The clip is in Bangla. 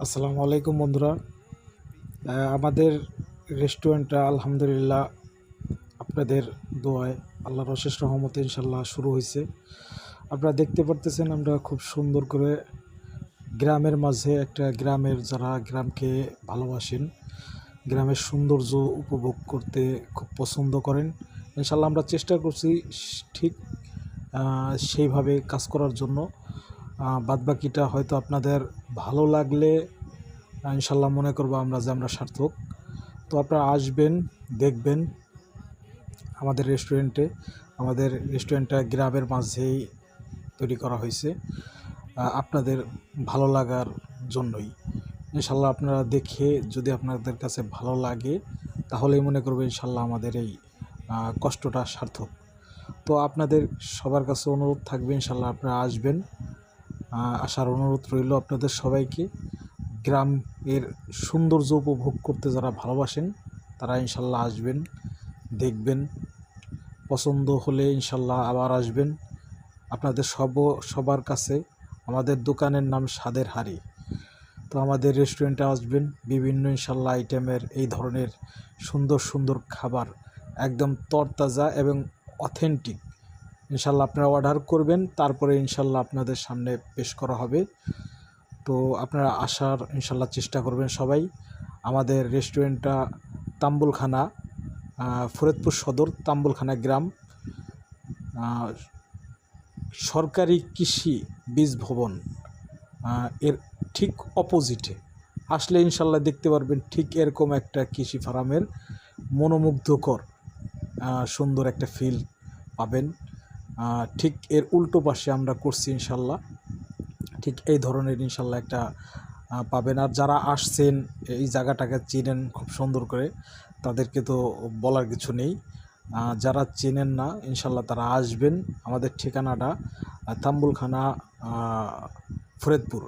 আসসালামু আলাইকুম বন্ধুরা। আমাদের রেস্টুরেন্টটা আলহামদুলিল্লাহ আপনাদের দোয়ায় আল্লাহর অশেষ রহমতে ইনশাল্লাহ শুরু হয়েছে। আপনারা দেখতে পারতেছেন আমরা খুব সুন্দর করে গ্রামের মাঝে একটা গ্রামের যারা গ্রামকে ভালোবাসেন, গ্রামের সৌন্দর্য উপভোগ করতে খুব পছন্দ করেন, ইনশাল্লাহ আমরা চেষ্টা করছি ঠিক সেইভাবে কাজ করার জন্য। বাদবাকিটা হয়তো আপনাদের ভালো লাগলে ইনশাল্লাহ মনে করবো আমরা যে আমরা সার্থক। তো আপনারা আসবেন, দেখবেন আমাদের রেস্টুরেন্টে। আমাদের রেস্টুরেন্টটা গ্রামের মাঝেই তৈরি করা হয়েছে আপনাদের ভালো লাগার জন্যই। ইনশাল্লাহ আপনারা দেখে যদি আপনাদের কাছে ভালো লাগে তাহলেই মনে করবো ইনশাল্লাহ আমাদের এই কষ্টটা সার্থক। তো আপনাদের সবার কাছে অনুরোধ থাকবে ইনশাল্লাহ আপনারা আসবেন, আসার অনুরোধ রইল আপনাদের সবাইকে। গ্রামের সৌন্দর্য উপভোগ করতে যারা ভালোবাসেন তারা ইনশাল্লাহ আসবেন, দেখবেন, পছন্দ হলে ইনশাল্লাহ আবার আসবেন। আপনাদের সবার কাছে আমাদের দোকানের নাম স্বাদের হাড়ি। তো আমাদের রেস্টুরেন্টে আসবেন, বিভিন্ন ইনশাল্লাহ আইটেমের এই ধরনের সুন্দর সুন্দর খাবার একদম তরতাজা এবং অথেন্টিক ইনশাল্লাহ আপনারা অর্ডার করবেন, তারপরে ইনশাল্লাহ আপনাদের সামনে পেশ করা হবে। তো আপনারা আসার ইনশাল্লাহ চেষ্টা করবেন সবাই। আমাদের রেস্টুরেন্টটা তাম্বুলখানা, ফরিদপুর সদর তাম্বুলখানা গ্রাম, সরকারি কৃষি বীজ ভবন এর ঠিক অপোজিটে আসলে ইনশাল্লাহ দেখতে পারবেন ঠিক এরকম একটা কৃষি ফার্মের মনোমুগ্ধকর সুন্দর একটা ফিল পাবেন। ঠিক এর উল্টো পাশে আমরা করছি ইনশাল্লাহ ঠিক এই ধরনের ইনশাল্লাহ একটা পাবেন। আর যারা আসছেন এই জায়গাটাকে চেনেন খুব সুন্দর করে, তাদেরকে তো বলার কিছু নেই। যারা চেনেন না ইনশাল্লাহ তারা আসবেন। আমাদের ঠিকানাটা তাম্বুলখানা, ফরিদপুর।